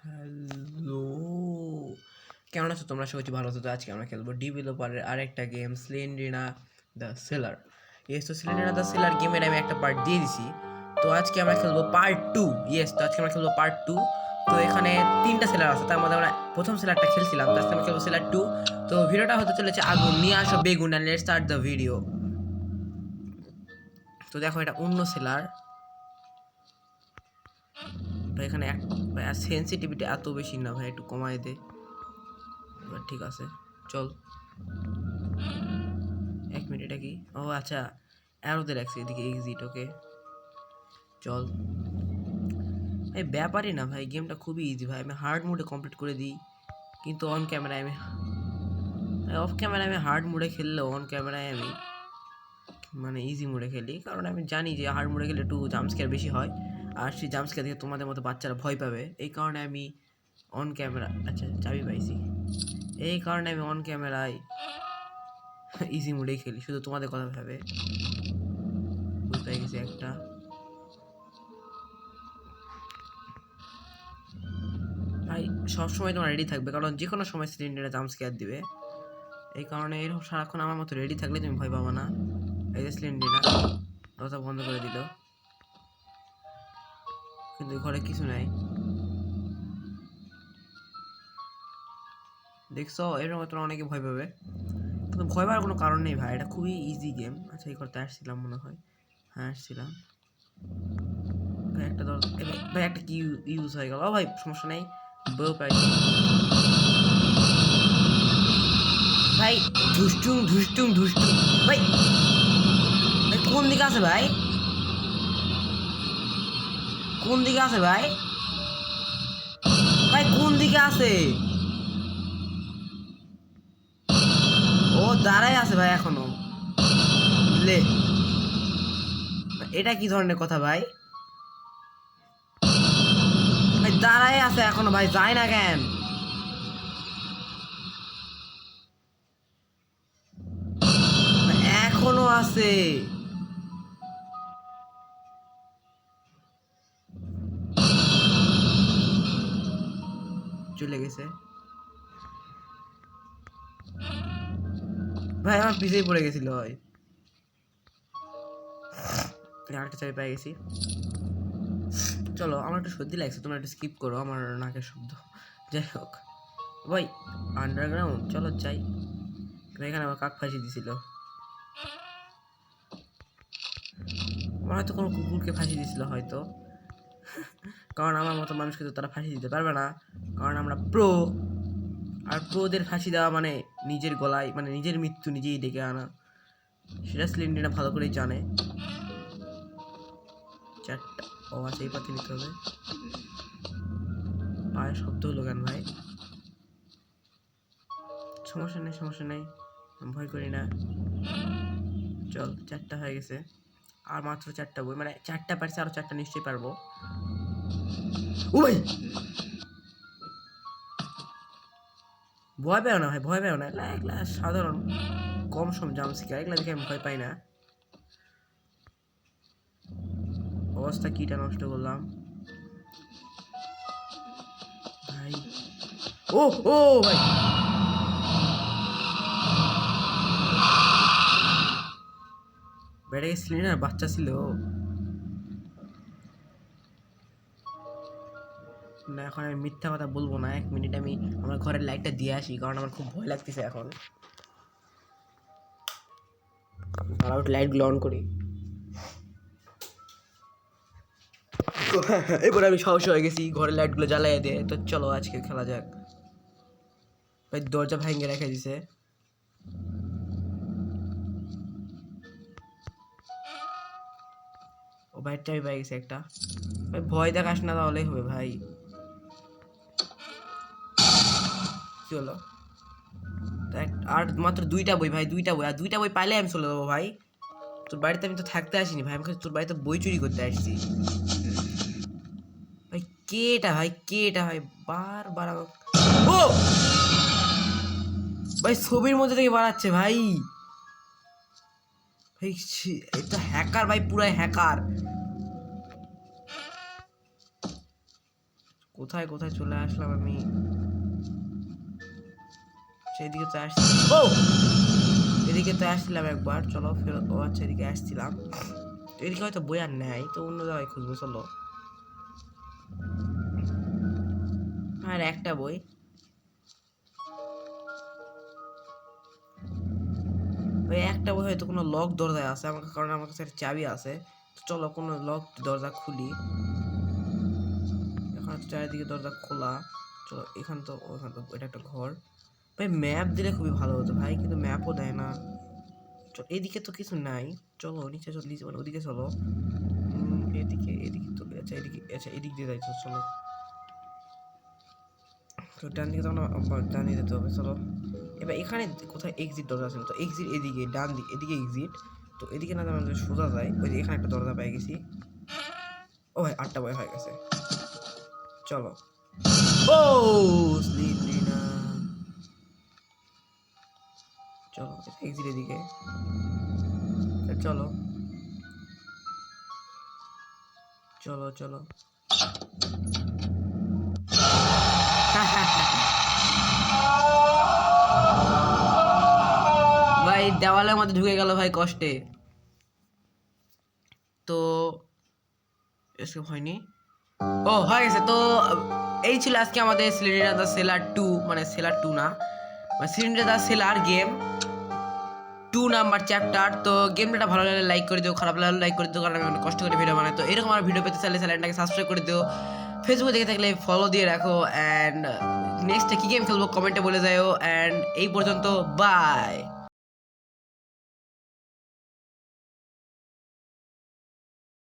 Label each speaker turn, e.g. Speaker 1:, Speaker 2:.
Speaker 1: Hello, কেমন আছো তোমরা? সবাই ভালো আছো? তো আজকে আমরা খেলবো ডেভেলপারের আরেকটা গেম, স্লেন্ড্রিনা দ্য সেলার। ইয়েস, তো স্লেন্ড্রিনা দ্য সেলার গেমের আমি একটা পার্ট দিয়ে দিছি। তো আজকে আমরা খেলবো পার্ট 2। ইয়েস, তো আজকে আমরা খেলবো পার্ট 2। তো এখানে 3টা সেলার আছে, তার মধ্যে আমরা প্রথম সেলারটা খেলছিলাম, তো আজকে আমরা খেলবো সেলার 2। তো ভিডিওটা হতে চলেছে আগুন নিয়ে আসো বেগুন, and let's start the video. তো দেখো, এটা অন্য সেলার। ভাই এখানে সেন্সিটিভিটি এত বেশি না ভাই, একটু কমায় দে। এবার ঠিক আছে, চল। 1 মিনিট, এটা কি? ও আচ্ছা, অ্যারোতে রাখছি এদিকে, এক্সিট। ওকে চল ভাই, ব্যাপারই না ভাই, গেমটা খুবই ইজি ভাই। আমি হার্ড মোডে কমপ্লিট করে দিই, কিন্তু অন ক্যামেরায় আমি অফ ক্যামেরায় আমি হার্ড মোডে খেললেও অন ক্যামেরায় আমি মানে ইজি মোডে খেলি, কারণ আমি জানি যে হার্ড মোডে খেলে একটু জাম্পস্কেয়ার বেশি হয়, আর সেই জাম্পস্কেয়ার দেখে তোমাদের মতো বাচ্চারা ভয় পাবে। এই কারণে আমি অন ক্যামেরা, আচ্ছা চাবি পাইছি, এই কারণে আমি অন ক্যামেরায় ইজি মোডেই খেলি, শুধু তোমাদের কথা ভাবে। বুঝতে গেছি একটা। ভাই সবসময় তোমার রেডি থাকবে, কারণ যে কোনো সময় সিলিন্ডারে জাম্পস্কেয়ার দিবে। এই কারণে এরকম সারাক্ষণ আমার মতো রেডি থাকলে তুমি ভয় পাবো না। এই যে সিলিন্ডারটা দরজা বন্ধ করে দিল, কিন্তু ঘরে কিছু নাই। দেখছো, এরকম তোমরা অনেকে ভয় পাবে, কিন্তু ভয় পাওয়ার কোনো কারণ নেই ভাই, এটা খুবই ইজি গেম। আচ্ছা, এই করতে আসছিলাম মনে হয়, হ্যাঁ আসছিলাম ভাই। একটা ভাই একটা কি ইউজ হয়ে গেল। ভাই সমস্যা নেই, বউ পাই ভাই। ধুষ্টুম ধুষ্টুম ধুষ্টুম ভাই। কোন দিকে আছে ভাই? কোন দিকে আছে ভাই? ভাই কোন দিকে আছে? ও দাঁড়াই আছে ভাই এখনো। লে, এটা কি ধরনের কথা ভাই? ভাই দাঁড়াই আছে এখনো ভাই, যায় না কেন? এখনো আছে। চলে গেছে ভাই, আমার পিছেই পড়ে গেছিল ভাই। আরেকটা চাবি পেয়ে গেছি। চলো, আমার একটু সর্দি লাগছে, তোমরা একটু স্কিপ করো আমার নাকের শব্দ। যাই হোক ভাই, আন্ডারগ্রাউন্ড চলো যাই। এখানে আমার কাক ফাঁসি দিছিল, আমার হয়তো কোনো কুকুরকে ফাঁসি দিছিল হয়তো, কারণ আমার মতো মানুষকে তো তারা ফাঁসি দিতে পারবে না, কারণ আমরা প্রো। আর প্রোদের ফাঁসি দেওয়া মানে নিজের গলায়, মানে নিজের মৃত্যু নিজেই ডেকে আনা, সেটা সিলিন্ডারটা ভালো করেই জানে। 4টা, ও আচ্ছা এই পথে নিতে হবে। পায়ের শব্দ হলো কেন ভাই? সমস্যা নেই সমস্যা নেই, আমি ভয় করি না। চল, 4টা হয়ে গেছে, আর মাত্র 4টা বই, মানে 4টা পারছি, আরো 4টা নিশ্চয়ই পারবো। ও ভাই, ভয় পেও না ভাই, ভয় পেও না, এগুলা এগুলা সাধারণ কম সম জাম্পস্কেয়ার, এগুলা দেখে আমি ভয় পাই না। অবস্থা কিটা নষ্ট করলাম ভাই। ও ও ভাই, বেড়ে গেছিলি না, বাচ্চা ছিল না। এখন আমি মিথ্যা কথা বলবো না, 1 মিনিট আমি আমার ঘরের লাইটটা দিয়ে আসি, কারণ আমার খুব ভয় লাগতেছে এখন। দাঁড়াও, লাইটগুলো অন করি। এবার আমি সাহস হয়ে গেছি, ঘরের লাইটগুলো জ্বালাই দিয়ে। তো চলো আজকে খেলা যাক ভাই। দরজা ভাঙে রেখে দিছে। ও ভাই চাবি পাই গেছে একটা। ভাই ভয় দেখাস না, তাহলেই হবে ভাই। কি হলো? আর মাত্র 2টা বই ভাই, 2টা বই, আর 2টা বই পাইলে আমি চলে যাবো ভাই। তোর বাড়িতে আমি তো থাকতে আসিনি ভাই, আমি তোর বাড়িতে বই চুরি করতে আসছি ভাই। কে এটা ভাই, কে এটা ভাই? বারবার ও ভাই, ছবির মধ্যে থেকে বাড়াচ্ছে ভাই। ভাই এটা হ্যাকার ভাই, পুরাই হ্যাকার। কোথায় কোথায় চলে আসলাম আমি, সেদিকে তো আসছি। ও এদিকে তো আসছিলাম একবার, চলো ফেরত। ও আচ্ছা, এদিকে আসছিলাম, এদিকে হয়তো বই আর নেয়, তো অন্য জায়গায় খুঁজবো চলো। আর একটা বই, ওই একটা বই হয়তো কোনো লক দরজায় আছে আমার, কারণ আমার কাছে একটা চাবি আছে। তো চলো কোনো লক দরজা খুলি। এখন চারিদিকে দরজা খোলা। চলো ওখান তো এটা একটা ঘর। ভাই ম্যাপ দিলে খুবই ভালো হতো ভাই, কিন্তু ম্যাপও দেয় না। চলো এদিকে তো কিছু নাই, চলো নিচে চলো, নিচে মানে ওদিকে চলো। এদিকে এদিকে তো আচ্ছা, এদিকে আচ্ছা এদিক দিয়ে যাইতো চলো। তো ডান দিকে তখন ডান দিকে যেতে হবে চলো। এবার এখানে কোথায় এক্সিট দরজা আছে, তো এক্সিট এদিকে ডান দিকে, এদিকে এক্সিট। তো এদিকে না আমাদের সোজা যায়, ওই যে এখানে একটা দরজা পেয়ে গেছি। ও ভাই 8টা বই হয়ে গেছে, চলো। ও স্লিপলিনা, চলো এক্সিট এদিকে, চলো চলো চলো। ভাই দেওয়ালের মধ্যে ঢুকে গেল ভাই কষ্টে। তো এসব হয়নি, ও হয়ে গেছে। তো এই ছিল আজকে আমাদের সিলিন্ডার দ্য সেলার 2, মানে সেলার 2 না, cylinder the seller game 2 number chapter. তো গেমটা ভালো লাগলে লাইক করে দিও, খারাপ লাগলে লাইক করে দিও, কারণ আমি অনেক কষ্ট করে ভিডিও বানাই। তো এরকম আমার ভিডিও পেতে চাইলে চ্যানেলটাকে সাবস্ক্রাইব করে দিও, ফেসবুকে দেখে থাকলে ফলো দিয়ে রাখো, অ্যান্ড নেক্সটে কী গেম খেলবো কমেন্টে বলে যাও। অ্যান্ড এই পর্যন্ত, বাই।